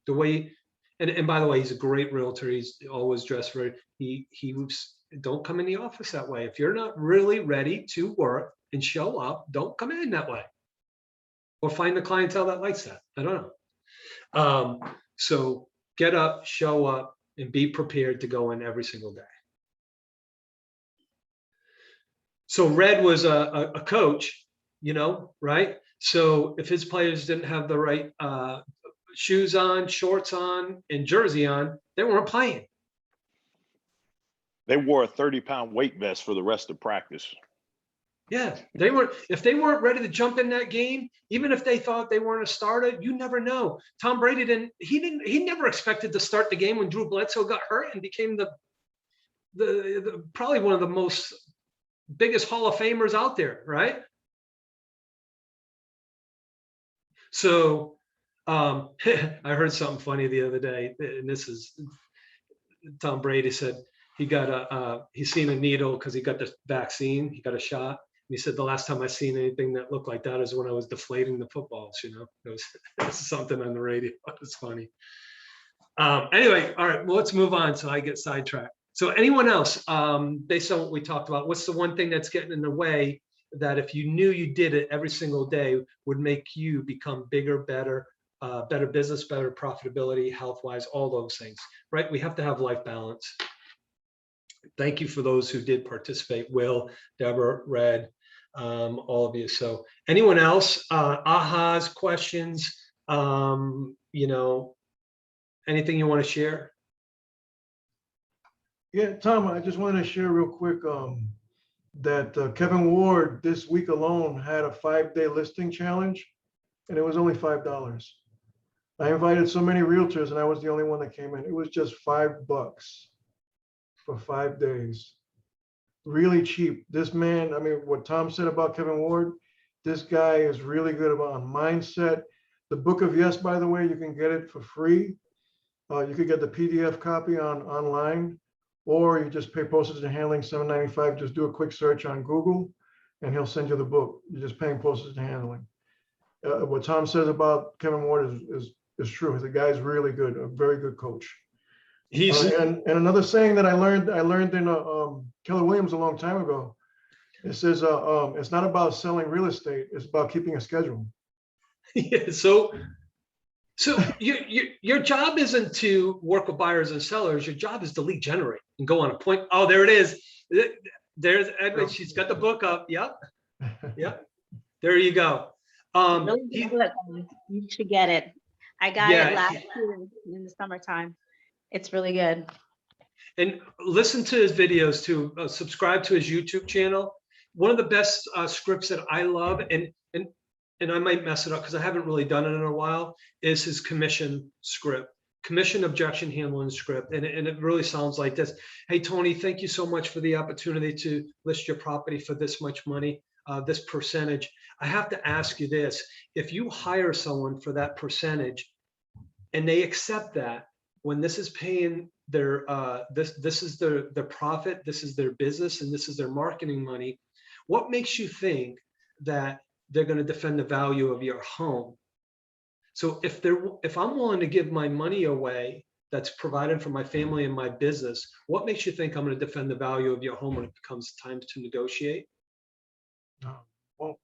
The way, and by the way, he's a great realtor. He's always dressed very, he was, don't come in the office that way. If you're not really ready to work and show up, don't come in that way. Or find the clientele that likes that. I don't know. So get up, show up, and be prepared to go in every single day. So Red was a coach, right? So if his players didn't have the right shoes on, shorts on, and jersey on, they weren't playing. They wore a 30-pound weight vest for the rest of practice. Yeah, if they weren't ready to jump in that game, even if they thought they weren't a starter, you never know. Tom Brady he never expected to start the game when Drew Bledsoe got hurt and became the probably one of the most biggest Hall of Famers out there, right? So I heard something funny the other day, and this is Tom Brady said he got he's seen a needle because he got the vaccine, he got a shot. And he said the last time I seen anything that looked like that is when I was deflating the footballs. It was something on the radio. It was funny. Anyway, all right, well, let's move on so I get sidetracked. So anyone else, based on what we talked about, what's the one thing that's getting in the way that if you knew you did it every single day would make you become bigger, better, better business, better profitability, health-wise, all those things, right? We have to have life balance. Thank you for those who did participate. Will, Deborah, Red. all of you. So anyone else, ahas, questions, you know, anything you want to share? Yeah, Tom, I just wanted to share real quick that Kevin Ward this week alone had a 5-day listing challenge, and it was only $5. I invited so many realtors, and I was the only one that came in. It was just $5 for 5 days. Really cheap. This man, I mean, what Tom said about Kevin Ward, this guy is really good about mindset. The Book of Yes, by the way, you can get it for free. You could get the PDF copy online, or you just pay postage and handling $7.95. Just do a quick search on Google, and he'll send you the book. You're just paying postage and handling. What Tom says about Kevin Ward is true. The guy's really good, a very good coach. He's And another saying that I learned in Keller Williams a long time ago. It says it's not about selling real estate; it's about keeping a schedule. yeah, so your job isn't to work with buyers and sellers. Your job is to lead generate and go on a point. Oh, there it is. There's Edwin. She's got the book up. Yep. Yep. There you go. Really good book. You should get it. I got it last year in the summertime. It's really good. And listen to his videos too. Subscribe to his YouTube channel. One of the best scripts that I love, and I might mess it up because I haven't really done it in a while, is his commission script, commission objection handling script. And it really sounds like this. Hey, Tony, thank you so much for the opportunity to list your property for this much money, this percentage. I have to ask you this. If you hire someone for that percentage and they accept that, when this is paying their, this is their profit, this is their business, and this is their marketing money, what makes you think that they're going to defend the value of your home? So if I'm willing to give my money away that's provided for my family and my business, what makes you think I'm going to defend the value of your home when it becomes time to negotiate? Well,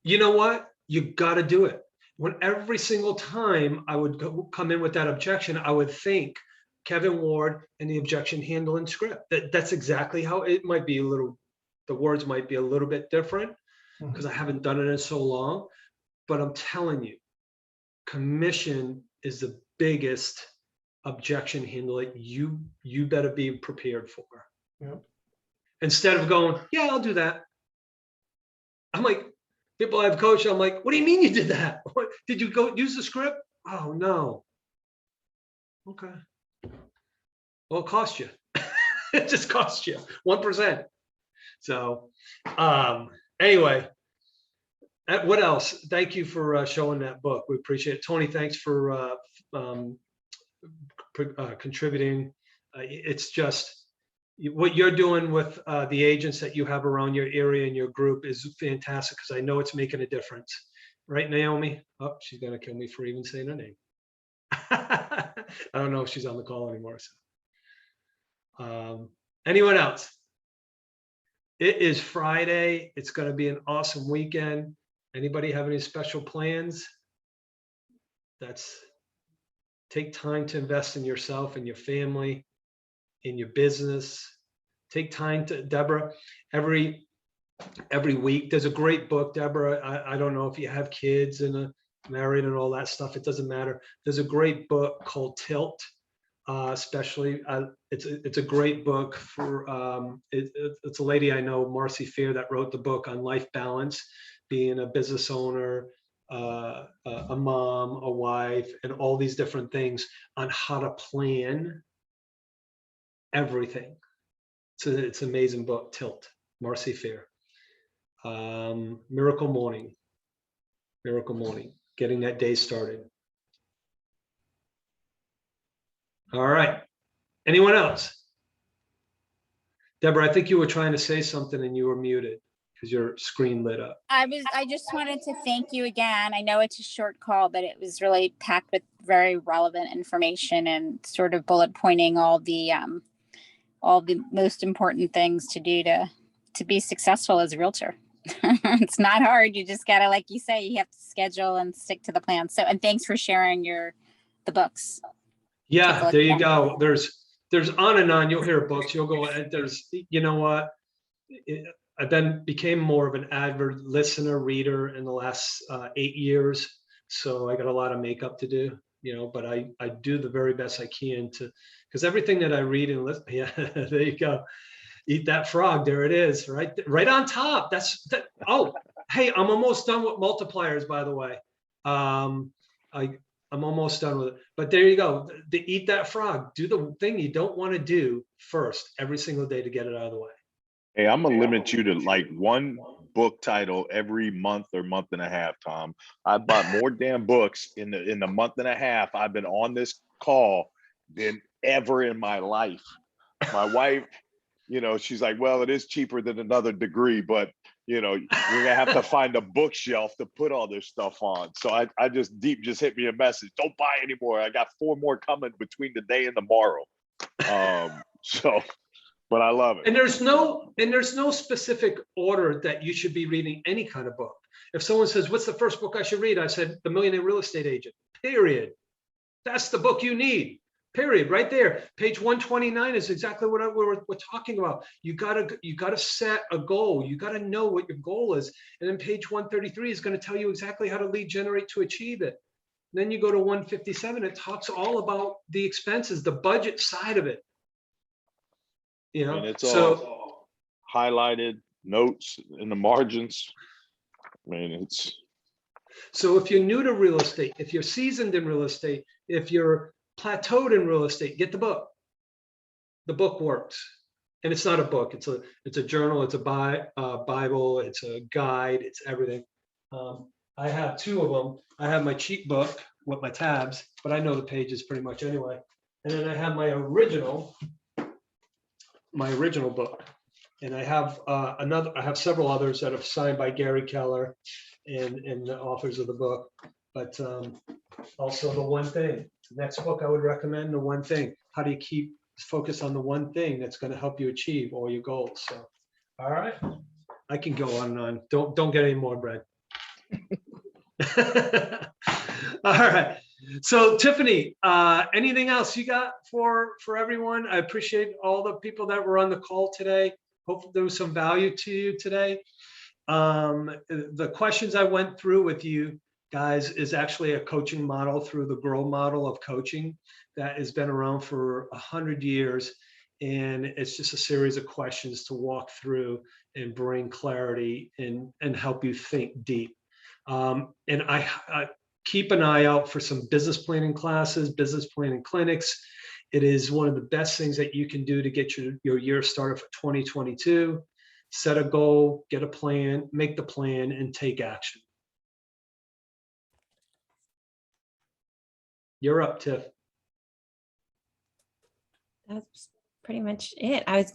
You know what? You got to do it. When every single time I would come in with that objection, I would think Kevin Ward and the objection handling script. That's exactly how it might be. The words might be a little bit different because I haven't done it in so long, but I'm telling you, commission is the biggest objection handling you better be prepared for. Yep. Instead of going, yeah, I'll do that. I'm like, people I've coached, I'm like, what do you mean you did that? Did you go use the script? Oh, no. Okay. Well, it cost you. It just cost you 1%. So anyway, what else? Thank you for showing that book. We appreciate it. Tony, thanks for contributing. It's just what you're doing with the agents that you have around your area and your group is fantastic because I know it's making a difference. Right, Naomi? Oh, she's going to kill me for even saying her name. I don't know if she's on the call anymore. So. Anyone else? It is Friday. It's going to be an awesome weekend. Anybody have any special plans? Take time to invest in yourself and your family, in your business. Take time to, Deborah, every week. There's a great book, Deborah. I don't know if you have kids and married and all that stuff. It doesn't matter. There's a great book called Tilt. Especially it's a great book for it's a lady I know, Marcy Fear, that wrote the book on life balance, being a business owner, a mom, a wife, and all these different things on how to plan everything. It's an amazing book, Tilt, Marcy Fear. Miracle Morning, getting that day started. All right. Anyone else? Deborah, I think you were trying to say something and you were muted because your screen lit up. I just wanted to thank you again. I know it's a short call, but it was really packed with very relevant information and sort of bullet pointing all the most important things to do to be successful as a realtor. It's not hard. You just gotta, like you say, you have to schedule and stick to the plan. So, and thanks for sharing the books. Yeah, there you go. There's on and on. You'll hear books. You'll go. There's, you know what? I've became more of an avid listener, reader in the last 8 years. So I got a lot of makeup to do, but I do the very best I can because everything that I read and listen, yeah, there you go. Eat that frog. There it is, right on top. Oh, hey, I'm almost done with multipliers, by the way. I'm almost done with it. But there you go. The eat that frog. Do the thing you don't want to do first every single day to get it out of the way. Hey, I'm gonna limit you to like one book title every month or month and a half, Tom. I bought more damn books in the month and a half I've been on this call than ever in my life. My wife, she's like, well, it is cheaper than another degree, but we're gonna have to find a bookshelf to put all this stuff on. So I just hit me a message. Don't buy anymore. I got 4 more coming between today and tomorrow. But I love it. And there's no specific order that you should be reading any kind of book. If someone says, what's the first book I should read? I said, The Millionaire Real Estate Agent, period. That's the book you need, period. Right there. Page 129 is exactly what we're talking about. You gotta set a goal. You gotta know what your goal is. And then page 133 is going to tell you exactly how to lead generate to achieve it. And then you go to 157, it talks all about the expenses, the budget side of it. And it's all highlighted notes in the margins. So if you're new to real estate, if you're seasoned in real estate, if you're plateaued in real estate, get the book. The book works. And it's not a book. It's a journal. It's a Bible. It's a guide. It's everything. I have 2 of them. I have my cheat book with my tabs, but I know the pages pretty much anyway. And then I have my original book, and I have I have several others that are signed by Gary Keller and the authors of the book, but also The One Thing. The next book I would recommend, The One Thing. How do you keep focused on the one thing that's going to help you achieve all your goals? So, all right, I can go on and on. Don't get any more, Brad. All right. So Tiffany, anything else you got for everyone? I appreciate all the people that were on the call today. Hope there was some value to you today. The questions I went through with you guys is actually a coaching model through the GROW model of coaching that has been around for 100 years. And it's just a series of questions to walk through and bring clarity and help you think deep. And I keep an eye out for some business planning classes, business planning clinics. It is one of the best things that you can do to get your year started for 2022. Set a goal, get a plan, make the plan, and take action. You're up, Tiff. That's pretty much it. I was going